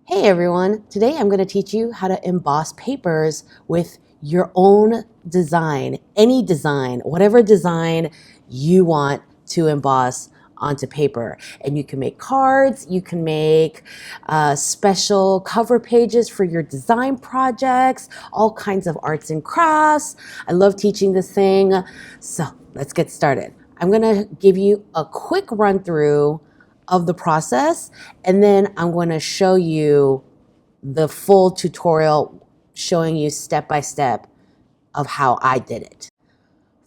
Hey everyone, today I'm going to teach you how to emboss papers with your own design, any design, whatever design you want to emboss onto paper. And you can make cards, you can make special cover pages for your design projects, all kinds of arts and crafts. I love teaching this thing. So let's get started. I'm going to give you a quick run through of the process, and then I'm going to show you the full tutorial showing you step by step of how I did it.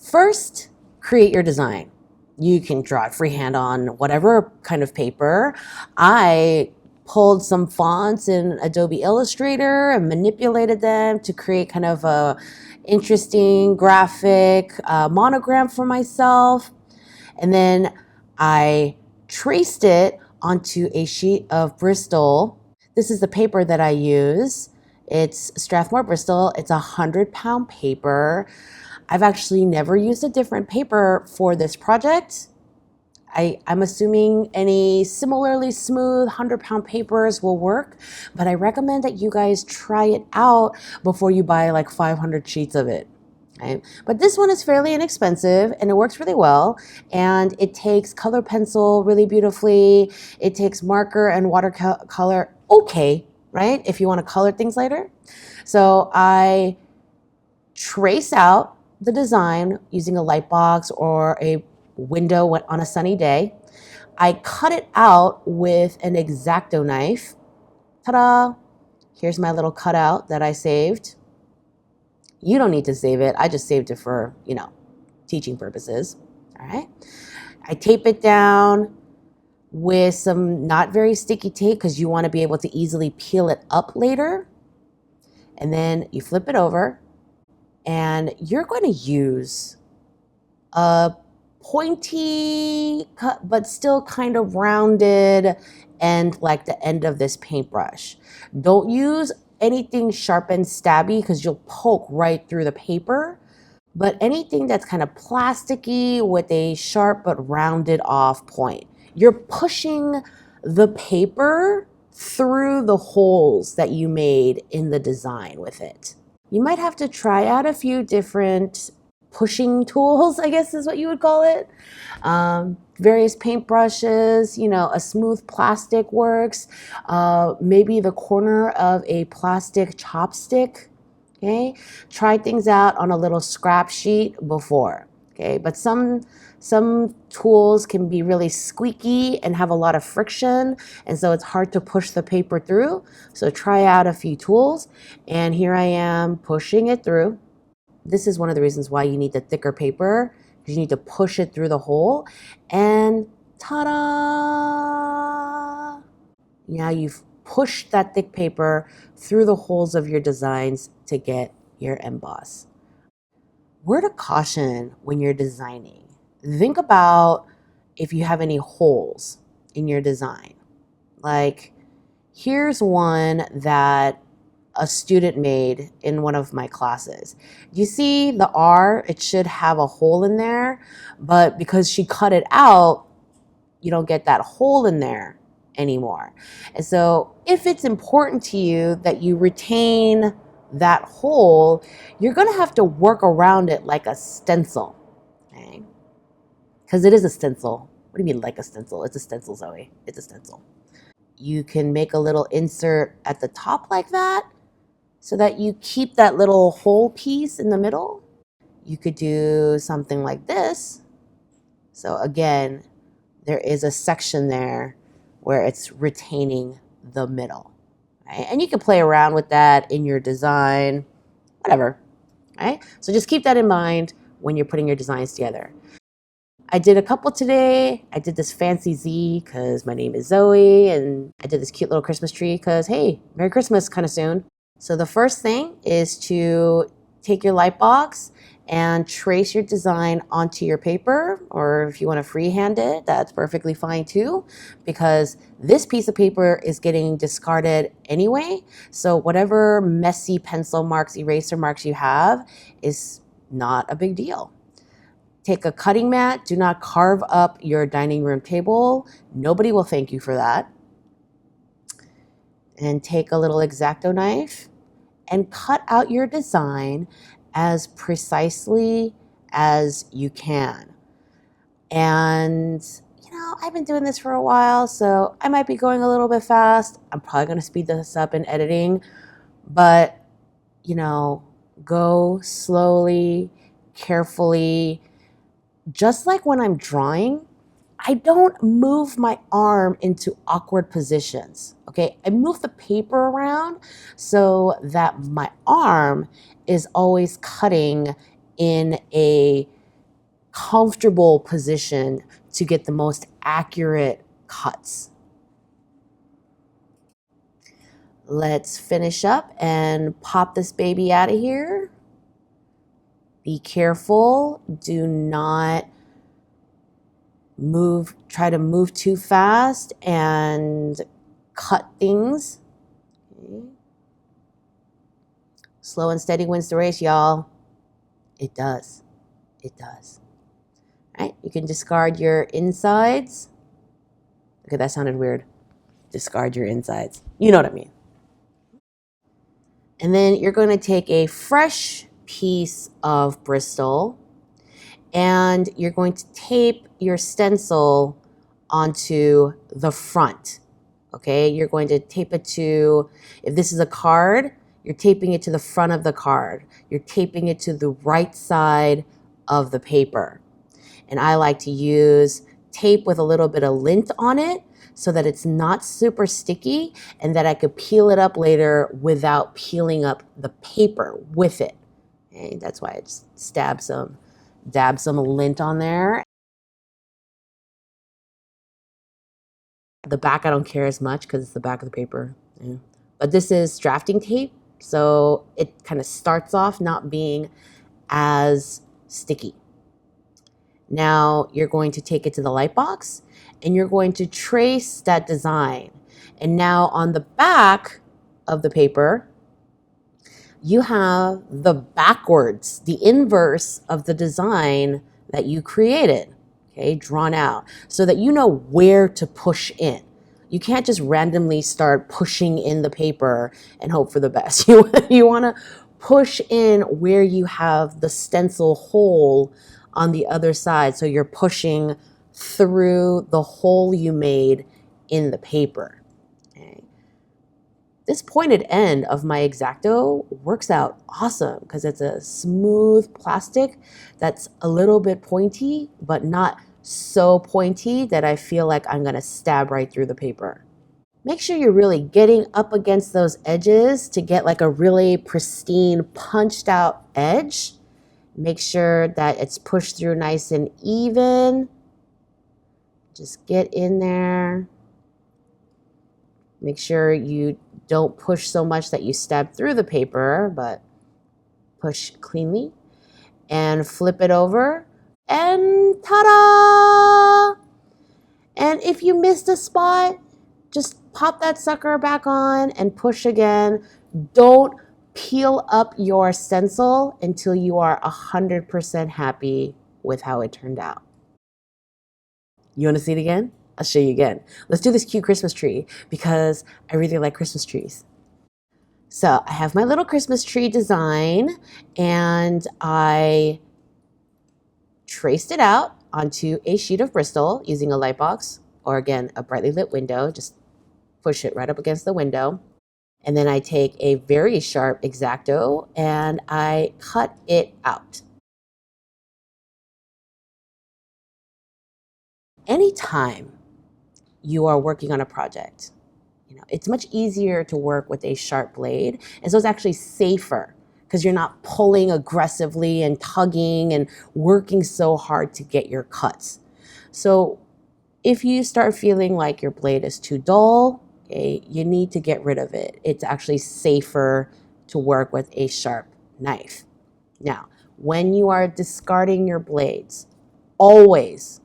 First, create your design. You can draw it freehand on whatever kind of paper. I pulled some fonts in Adobe Illustrator and manipulated them to create kind of a interesting graphic monogram for myself. And then I traced it onto a sheet of Bristol. This is the paper that I use. It's Strathmore Bristol. It's 100-pound paper. I've actually never used a different paper for this project. I'm assuming any similarly smooth 100-pound papers will work, but I recommend that you guys try it out before you buy like 500 sheets of it. Right? But this one is fairly inexpensive and it works really well, and it takes color pencil really beautifully. It takes marker and watercolor okay, right? If you want to color things later. So I trace out the design using a light box or a window on a sunny day. I cut it out with an X-Acto knife. Ta-da! Here's my little cutout that I saved. You don't need to save it. I just saved it for, teaching purposes. All right. I tape it down with some not very sticky tape because you want to be able to easily peel it up later. And then you flip it over and you're going to use a pointy but still kind of rounded end, like the end of this paintbrush. Don't use anything sharp and stabby because you'll poke right through the paper, but anything that's kind of plasticky with a sharp but rounded off point. You're pushing the paper through the holes that you made in the design with it. You might have to try out a few different pushing tools, I guess is what you would call it. Various paintbrushes, a smooth plastic works, maybe the corner of a plastic chopstick. Okay, try things out on a little scrap sheet before. Okay, but some tools can be really squeaky and have a lot of friction, and so it's hard to push the paper through. So try out a few tools, and here I am pushing it through. This is one of the reasons why you need the thicker paper, because you need to push it through the hole, and ta-da! Now you've pushed that thick paper through the holes of your designs to get your emboss. Word of caution when you're designing. Think about if you have any holes in your design. Like, here's one that a student made in one of my classes. You see the R, it should have a hole in there, but because she cut it out, you don't get that hole in there anymore. And so if it's important to you that you retain that hole, you're gonna have to work around it like a stencil, okay? Because it is a stencil. What do you mean like a stencil? It's a stencil, Zoe. It's a stencil. You can make a little insert at the top like that so that you keep that little hole piece in the middle. You could do something like this. So again, there is a section there where it's retaining the middle, right? And you can play around with that in your design, whatever, right? So just keep that in mind when you're putting your designs together. I did a couple today. I did this fancy Z because my name is Zoe, and I did this cute little Christmas tree because, hey, Merry Christmas kind of soon. So the first thing is to take your light box and trace your design onto your paper, or if you want to freehand it, that's perfectly fine too, because this piece of paper is getting discarded anyway. So whatever messy pencil marks, eraser marks you have is not a big deal. Take a cutting mat. Do not carve up your dining room table. Nobody will thank you for that. and take a little X-Acto knife and cut out your design as precisely as you can. And I've been doing this for a while, so I might be going a little bit fast. I'm probably going to speed this up in editing, but go slowly, carefully. Just like when I'm drawing, I don't move my arm into awkward positions, okay? I move the paper around so that my arm is always cutting in a comfortable position to get the most accurate cuts. Let's finish up and pop this baby out of here. Be careful. Do not try to move too fast and cut things. Okay. Slow and steady wins the race, y'all. It does. It does. All right, you can discard your insides. Okay, that sounded weird. Discard your insides. You know what I mean. And then you're going to take a fresh piece of Bristol and you're going to tape your stencil onto the front. Okay, you're going to tape it to, if this is a card, you're taping it to the front of the card. You're taping it to the right side of the paper. And I like to use tape with a little bit of lint on it so that it's not super sticky and that I could peel it up later without peeling up the paper with it. Okay, that's why I just dab some lint on there. The back I don't care as much because it's the back of the paper. Yeah. But this is drafting tape, so it kind of starts off not being as sticky. Now you're going to take it to the light box and you're going to trace that design. And now on the back of the paper, you have the backwards, the inverse of the design that you created, okay, drawn out, so that you know where to push in. You can't just randomly start pushing in the paper and hope for the best. You want to push in where you have the stencil hole on the other side. So you're pushing through the hole you made in the paper. Okay. This pointed end of my X-Acto works out awesome because it's a smooth plastic that's a little bit pointy, but not so pointy that I feel like I'm going to stab right through the paper. Make sure you're really getting up against those edges to get like a really pristine punched out edge. Make sure that it's pushed through nice and even. Just get in there. Make sure you don't push so much that you stab through the paper, but push cleanly. And flip it over. And ta-da! And if you missed a spot, just pop that sucker back on and push again. Don't peel up your stencil until you are 100% happy with how it turned out. You want to see it again? I'll show you again. Let's do this cute Christmas tree because I really like Christmas trees. So I have my little Christmas tree design and I traced it out onto a sheet of Bristol using a light box or again, a brightly lit window. Just push it right up against the window. And then I take a very sharp X-Acto and I cut it out. Anytime you are working on a project, it's much easier to work with a sharp blade. And so it's actually safer because you're not pulling aggressively and tugging and working so hard to get your cuts. So if you start feeling like your blade is too dull, okay, you need to get rid of it. It's actually safer to work with a sharp knife. Now, when you are discarding your blades, always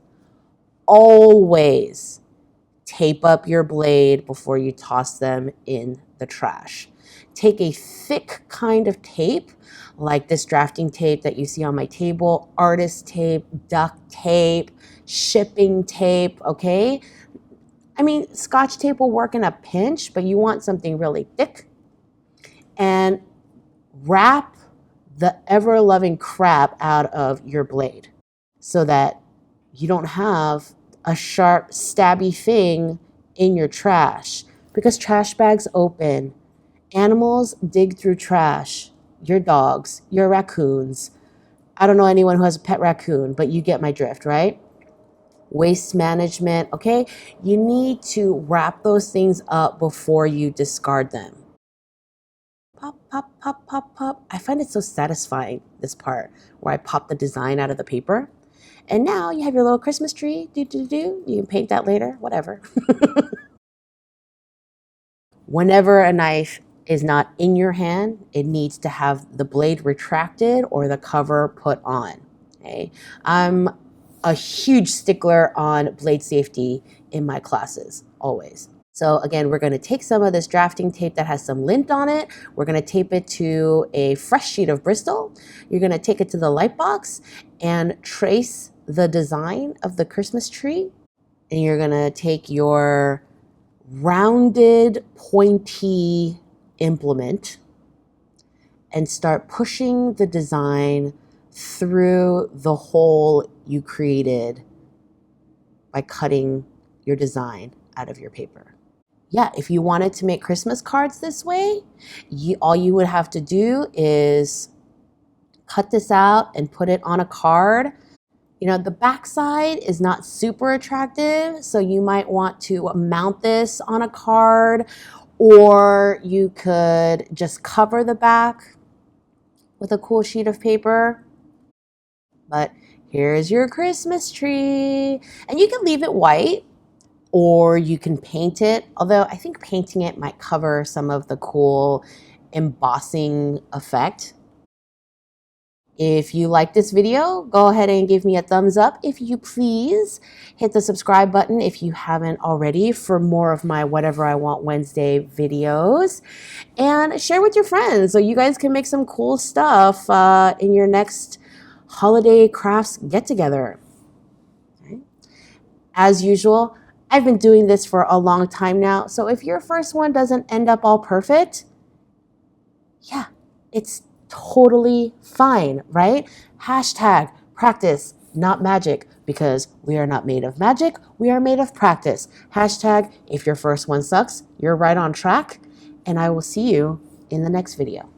tape up your blade before you toss them in the trash. Take a thick kind of tape, like this drafting tape that you see on my table, artist tape, duct tape, shipping tape, okay? I mean, Scotch tape will work in a pinch, but you want something really thick. And wrap the ever-loving crap out of your blade so that you don't have a sharp, stabby thing in your trash, because trash bags open. Animals dig through trash. Your dogs, your raccoons. I don't know anyone who has a pet raccoon, but you get my drift, right? Waste management, okay? You need to wrap those things up before you discard them. Pop, pop, pop, pop, pop. I find it so satisfying, this part, where I pop the design out of the paper. And now you have your little Christmas tree. You can paint that later, whatever. Whenever a knife is not in your hand, it needs to have the blade retracted or the cover put on. Okay? I'm a huge stickler on blade safety in my classes, always. So again, we're going to take some of this drafting tape that has some lint on it. We're going to tape it to a fresh sheet of Bristol. You're going to take it to the light box and trace the design of the Christmas tree. And you're going to take your rounded, pointy implement and start pushing the design through the hole you created by cutting your design out of your paper. Yeah, if you wanted to make Christmas cards this way, all you would have to do is cut this out and put it on a card. You know, the backside is not super attractive, so you might want to mount this on a card, or you could just cover the back with a cool sheet of paper. But here's your Christmas tree. And you can leave it white, or you can paint it, although I think painting it might cover some of the cool embossing effect. If you like this video, go ahead and give me a thumbs up if you please. Hit the subscribe button if you haven't already for more of my Whatever I Want Wednesday videos. And share with your friends so you guys can make some cool stuff in your next holiday crafts get-together. Okay. As usual, I've been doing this for a long time now, so if your first one doesn't end up all perfect, yeah, it's totally fine, right? Hashtag practice, not magic, because we are not made of magic, we are made of practice. Hashtag if your first one sucks, you're right on track, and I will see you in the next video.